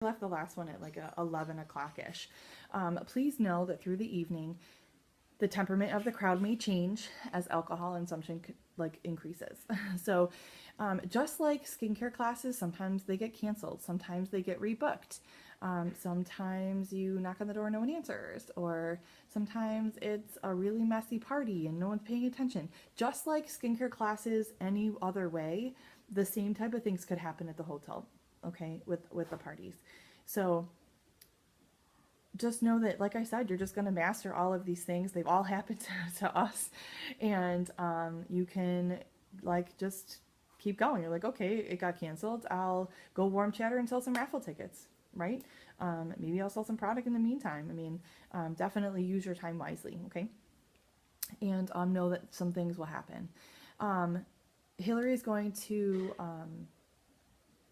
left the last one at like 11 o'clock-ish. Please know that through the evening, the temperament of the crowd may change as alcohol consumption like increases. So just like skincare classes, sometimes they get canceled, sometimes they get rebooked. Sometimes you knock on the door, no one answers, or sometimes it's a really messy party and no one's paying attention. Just like skincare classes any other way, the same type of things could happen at the hotel, okay, with the parties. So just know that, like I said, you're just going to master all of these things. They've all happened to us, and you can like just keep going. You're like, okay, it got canceled. I'll go warm chatter and sell some raffle tickets, right? Maybe I'll sell some product in the meantime. I mean, definitely use your time wisely, okay? And know that some things will happen. Hillary is going to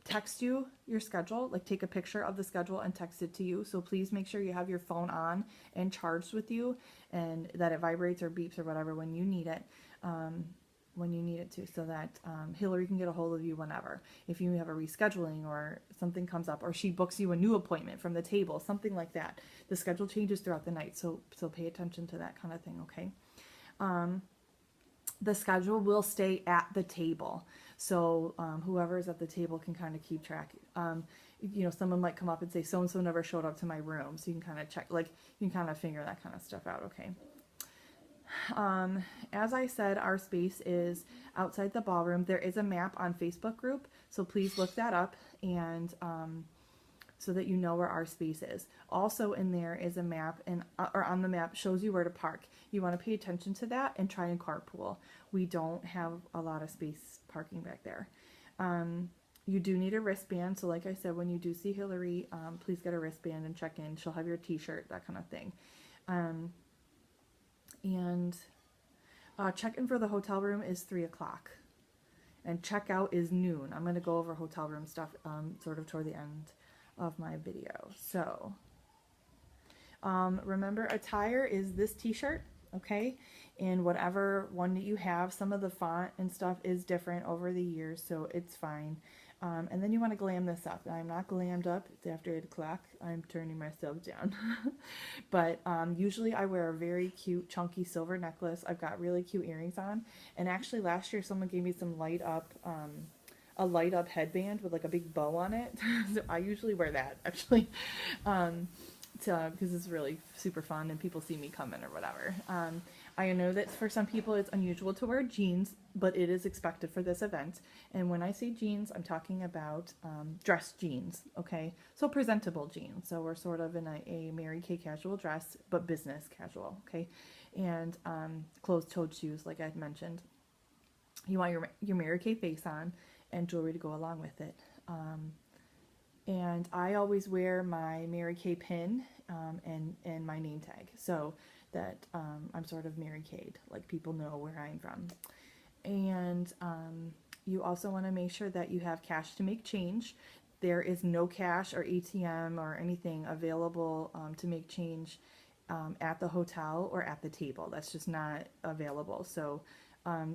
text you your schedule, like take a picture of the schedule and text it to you. So please make sure you have your phone on and charged with you, and that it vibrates or beeps or whatever when you need it. When you need it to, so that Hillary can get a hold of you whenever. If you have a rescheduling or something comes up, or she books you a new appointment from the table, something like that. The schedule changes throughout the night, so pay attention to that kind of thing, okay? The schedule will stay at the table, so whoever is at the table can kind of keep track. You know, someone might come up and say, so-and-so never showed up to my room, so you can kind of check, like, you can kind of figure that kind of stuff out, okay? As I said, our space is outside the ballroom. There is a map on Facebook group, so please look that up, and so that you know where our space is. Also in there is a map, and or on the map shows you where to park. You want to pay attention to that and try and carpool. We don't have a lot of space parking back there. You do need a wristband, so like I said, when you do see Hillary, please get a wristband and check in. She'll have your t-shirt, that kind of thing. And check-in for the hotel room is 3 o'clock, and check-out is noon. I'm going to go over hotel room stuff sort of toward the end of my video. So remember, attire is this t-shirt, okay, and whatever one that you have. Some of the font and stuff is different over the years, so it's fine. And then you want to glam this up. I'm not glammed up. It's after 8 o'clock. I'm turning myself down. But usually I wear a very cute chunky silver necklace. I've got really cute earrings on. And actually last year someone gave me some light up, a light up headband with like a big bow on it. So I usually wear that actually. Because it's really super fun and people see me coming or whatever. I know that for some people it's unusual to wear jeans, but it is expected for this event. And when I say jeans, I'm talking about dress jeans, okay? So presentable jeans. So we're sort of in a Mary Kay casual dress, but business casual, okay? And closed-toed shoes, like I mentioned. You want your Mary Kay face on and jewelry to go along with it. And I always wear my Mary Kay pin and my name tag, so that I'm sort of Mary Kay'd, like people know where I'm from. And you also want to make sure that you have cash to make change. There is no cash or ATM or anything available to make change at the hotel or at the table. That's just not available. So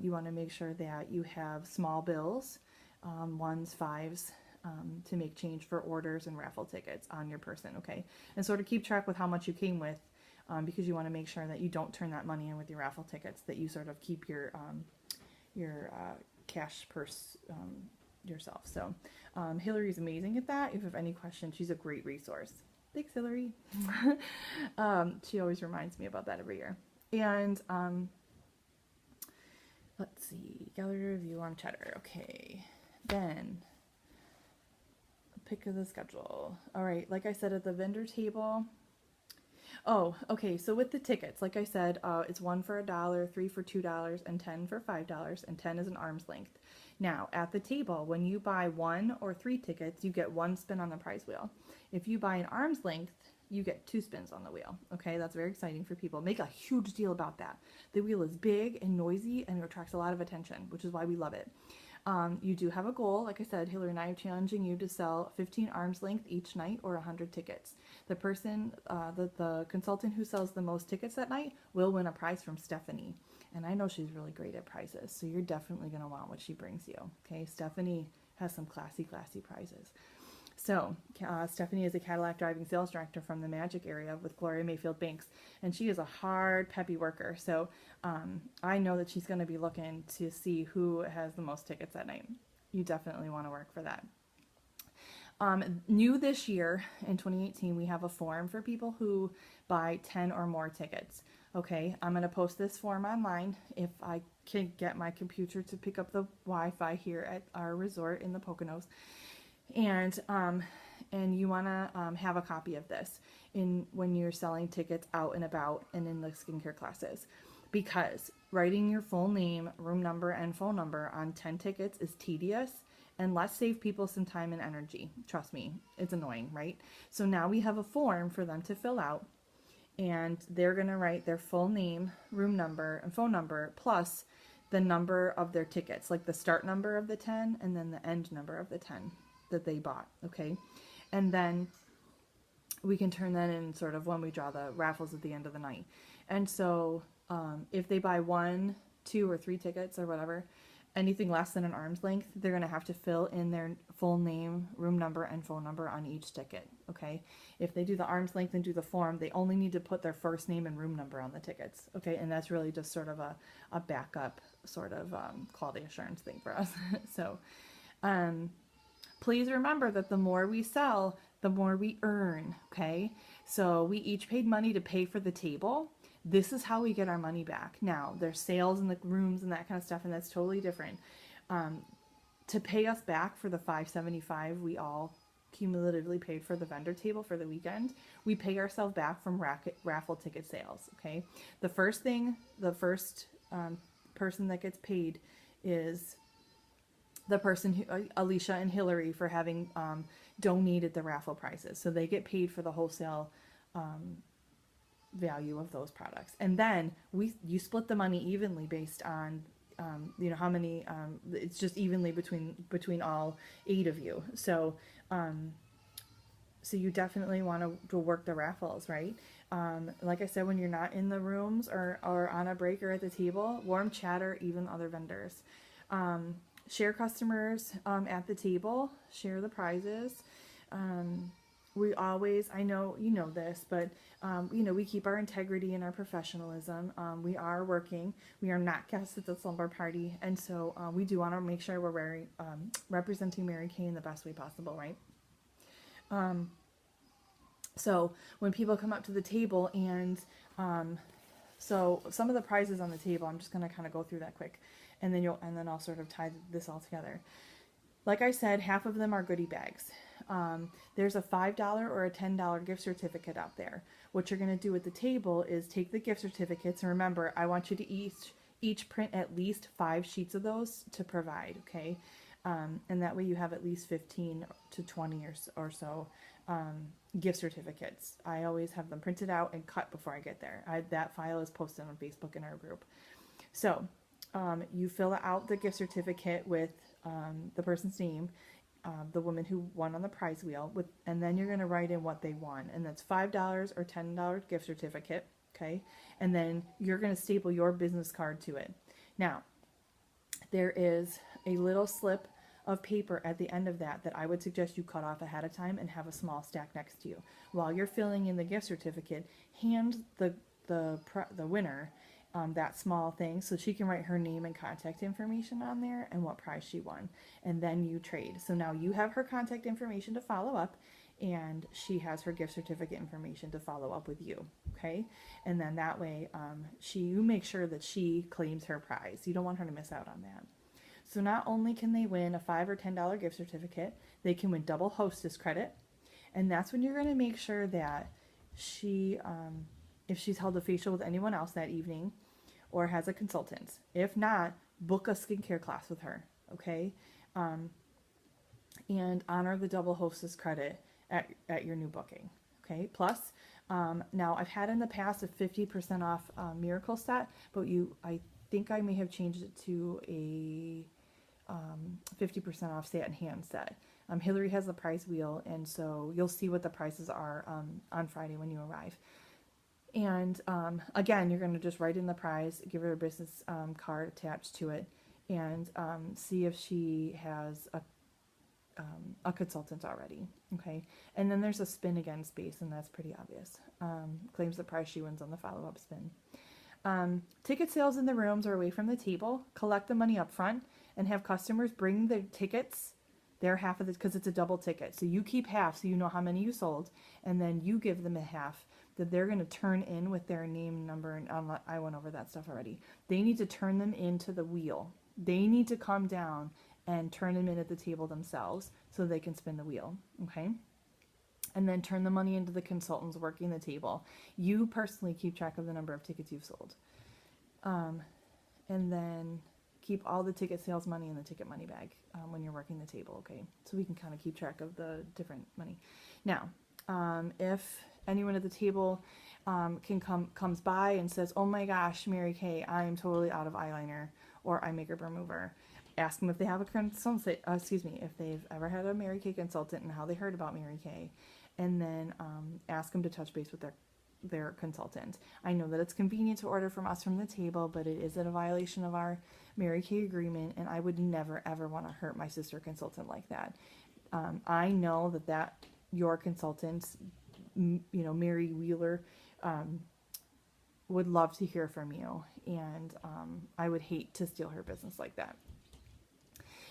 you want to make sure that you have small bills, ones, fives, to make change for orders and raffle tickets on your person, okay? And sort of keep track with how much you came with, because you want to make sure that you don't turn that money in with your raffle tickets, that you sort of keep your cash purse yourself. So Hillary's amazing at that. If you have any questions, she's a great resource. Thanks, Hillary. She always reminds me about that every year. And let's see, gallery review on Cheddar. Okay, then pick of the schedule. All right, like I said, at the vendor table. Oh, okay, so with the tickets, like I said, it's 1 for $1, 3 for $2, and 10 for $5, and 10 is an arm's length. Now, at the table, when you buy 1 or 3 tickets, you get 1 spin on the prize wheel. If you buy an arm's length, you get 2 spins on the wheel. Okay, that's very exciting for people. Make a huge deal about that. The wheel is big and noisy and it attracts a lot of attention, which is why we love it. You do have a goal. Like I said, Hillary and I are challenging you to sell 15 arm's length each night or 100 tickets. The person, the consultant who sells the most tickets that night will win a prize from Stephanie. And I know she's really great at prizes, so you're definitely going to want what she brings you. Okay, Stephanie has some classy prizes. So Stephanie is a Cadillac driving sales director from the Magic area with Gloria Mayfield Banks, and she is a hard, peppy worker. So I know that she's going to be looking to see who has the most tickets that night. You definitely want to work for that. New this year in 2018, we have a form for people who buy 10 or more tickets. Okay, I'm going to post this form online if I can get my computer to pick up the Wi-Fi here at our resort in the Poconos. And you want to have a copy of this when you're selling tickets out and about and in the skincare classes, because writing your full name, room number, and phone number on 10 tickets is tedious and let's save people some time and energy. Trust me, it's annoying, right? So now we have a form for them to fill out, and they're going to write their full name, room number, and phone number, plus the number of their tickets, like the start number of the 10 and then the end number of the 10 that they bought, okay? And then we can turn that in sort of when we draw the raffles at the end of the night. And so if they buy 1, 2, or 3 tickets or whatever, anything less than an arm's length, they're going to have to fill in their full name, room number, and phone number on each ticket, okay? If they do the arm's length and do the form, they only need to put their first name and room number on the tickets, okay? And that's really just sort of a backup sort of quality assurance thing for us. So please remember that the more we sell, the more we earn, okay? So we each paid money to pay for the table. This is how we get our money back. Now, there's sales in the rooms and that kind of stuff, and that's totally different. To pay us back for the $575 we all cumulatively paid for the vendor table for the weekend, we pay ourselves back from raffle ticket sales, okay? The first person that gets paid is the person who, Alicia and Hillary, for having donated the raffle prizes. So they get paid for the wholesale value of those products, and then you split the money evenly based on how many, it's just evenly between all 8 of you. So you definitely want to work the raffles, right? Like I said, when you're not in the rooms or on a break or at the table, warm chatter, even other vendors. Share customers at the table, share the prizes. We always, I know you know this, but we keep our integrity and our professionalism. We are working. We are not guests at the slumber party, and so we do want to make sure we're representing Mary Kay in the best way possible, right? So when people come up to the table, and so some of the prizes on the table, I'm just going to kind of go through that quick, and then I'll sort of tie this all together. Like I said, half of them are goodie bags. There's a $5 or a $10 gift certificate out there. What you're going to do at the table is take the gift certificates, and remember, I want you to each print at least 5 sheets of those to provide, okay? And that way you have at least 15 to 20 or so gift certificates. I always have them printed out and cut before I get there. That file is posted on Facebook in our group. So you fill out the gift certificate with the person's name, the woman who won on the prize wheel, and then you're going to write in what they won, and that's $5 or $10 gift certificate, okay? And then you're going to staple your business card to it. Now, there is a little slip of paper at the end of that I would suggest you cut off ahead of time and have a small stack next to you. While you're filling in the gift certificate, hand the winner that small thing so she can write her name and contact information on there and what prize she won, and then you trade. So now you have her contact information to follow up, and she has her gift certificate information to follow up with you, okay? And then that way you make sure that she claims her prize. You don't want her to miss out on that. So not only can they win a $5 or $10 gift certificate, they can win double hostess credit, and that's when you're going to make sure that she if she's held a facial with anyone else that evening or has a consultant. If not, book a skincare class with her, okay? And honor the double hostess credit at your new booking, okay? Plus, now I've had in the past a 50% off Miracle set, but I think I may have changed it to a 50% off Satin Hand set. Hillary has the prize wheel, and so you'll see what the prices are on Friday when you arrive. And again, you're going to just write in the prize, give her a business card attached to it, and see if she has a consultant already. Okay. And then there's a spin again space, and that's pretty obvious. Claims the prize she wins on the follow-up spin. Ticket sales in the rooms or away from the table. Collect the money up front and have customers bring their tickets, their half of it, because it's a double ticket. So you keep half so you know how many you sold, and then you give them a half that they're going to turn in with their name, number, and I went over that stuff already. They need to turn them into the wheel. They need to come down and turn them in at the table themselves so they can spin the wheel, okay? And then turn the money into the consultants working the table. You personally keep track of the number of tickets you've sold. And then keep all the ticket sales money in the ticket money bag when you're working the table, okay? So we can kind of keep track of the different money. Now, if anyone at the table comes by and says, oh my gosh, Mary Kay, I'm totally out of eyeliner or eye makeup remover, ask them if they have a consultant, if they've ever had a Mary Kay consultant and how they heard about Mary Kay, and then ask them to touch base with their consultant. I know that it's convenient to order from us from the table, but it is a violation of our Mary Kay agreement, and I would never ever want to hurt my sister consultant like that. I know that your consultant, Mary Wheeler, would love to hear from you, and I would hate to steal her business like that.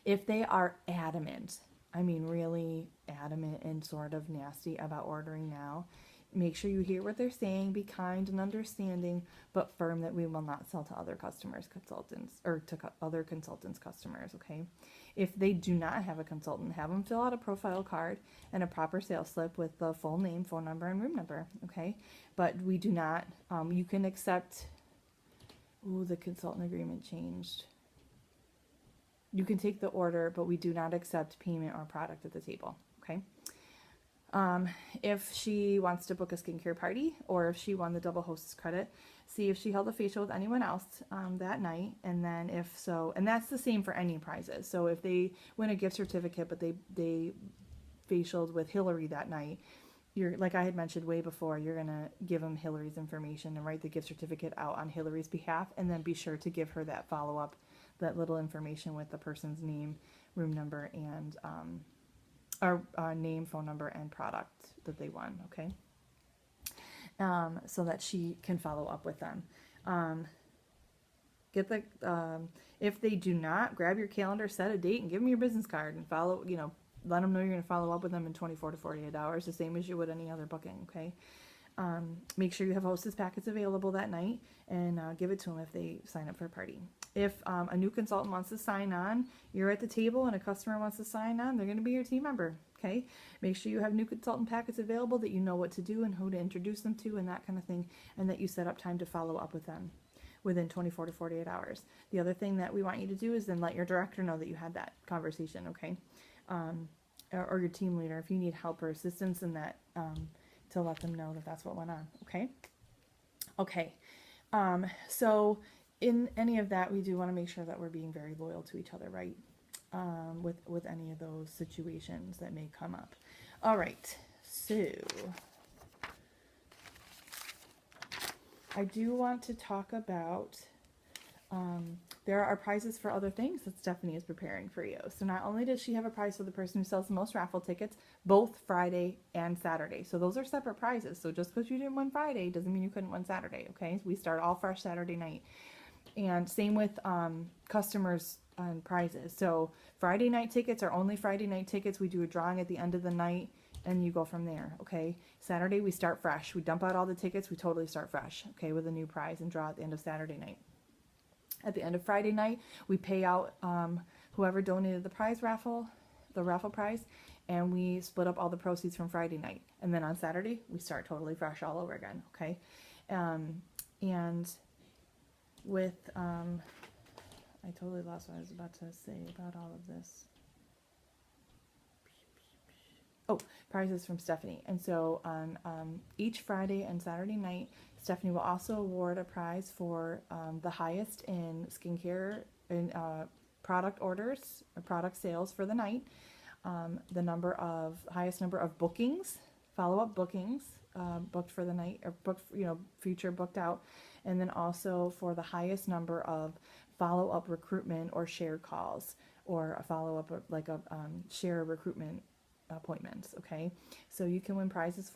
If they are adamant, I mean really adamant and sort of nasty about ordering now, make sure you hear what they're saying, be kind and understanding, but firm that we will not sell to other consultants, customers, okay? If they do not have a consultant, have them fill out a profile card and a proper sales slip with the full name, phone number, and room number, okay? But we do not, you can accept, the consultant agreement changed. You can take the order, but we do not accept payment or product at the table, okay? If she wants to book a skincare party, or if she won the double hostess credit, see if she held a facial with anyone else that night, and then if so, and that's the same for any prizes. So if they win a gift certificate, but they facialed with Hillary that night, you're, like I had mentioned way before, you're gonna give them Hillary's information and write the gift certificate out on Hillary's behalf, and then be sure to give her that follow-up, that little information with the person's name, room number, and name, phone number, and product that they won, okay? So that she can follow up with them. If they do not, grab your calendar, set a date, and give them your business card, and follow, let them know you're going to follow up with them in 24 to 48 hours, the same as you would any other booking, okay? Make sure you have hostess packets available that night, and give it to them if they sign up for a party. If a new consultant wants to sign on, you're at the table and a customer wants to sign on, they're going to be your team member, okay? Make sure you have new consultant packets available, that you know what to do and who to introduce them to and that kind of thing, and that you set up time to follow up with them within 24 to 48 hours. The other thing that we want you to do is then let your director know that you had that conversation, okay? Or your team leader, if you need help or assistance in that, to let them know that that's what went on, okay? Okay, so in any of that, we do want to make sure that we're being very loyal to each other, right? With any of those situations that may come up. All right, so I do want to talk about, there are prizes for other things that Stephanie is preparing for you. So not only does she have a prize for the person who sells the most raffle tickets, both Friday and Saturday. So those are separate prizes. So just because you didn't win Friday doesn't mean you couldn't win Saturday, okay? We start all fresh Saturday night. And same with customers and prizes. So Friday night tickets are only Friday night tickets. We do a drawing at the end of the night, and you go from there, okay? Saturday, we start fresh. We dump out all the tickets. We totally start fresh, okay, with a new prize and draw at the end of Saturday night. At the end of Friday night, we pay out whoever donated the raffle prize, and we split up all the proceeds from Friday night. And then on Saturday, we start totally fresh all over again, okay? And with, I totally lost what I was about to say about all of this. Oh, prizes from Stephanie. And so on each Friday and Saturday night, Stephanie will also award a prize for the highest in skincare and product orders or product sales for the night, the highest number of bookings, follow-up bookings booked for the night, or booked, future booked out, and then also for the highest number of follow-up recruitment or shared calls or a follow-up, or like a share recruitment appointments. Okay, so you can win prizes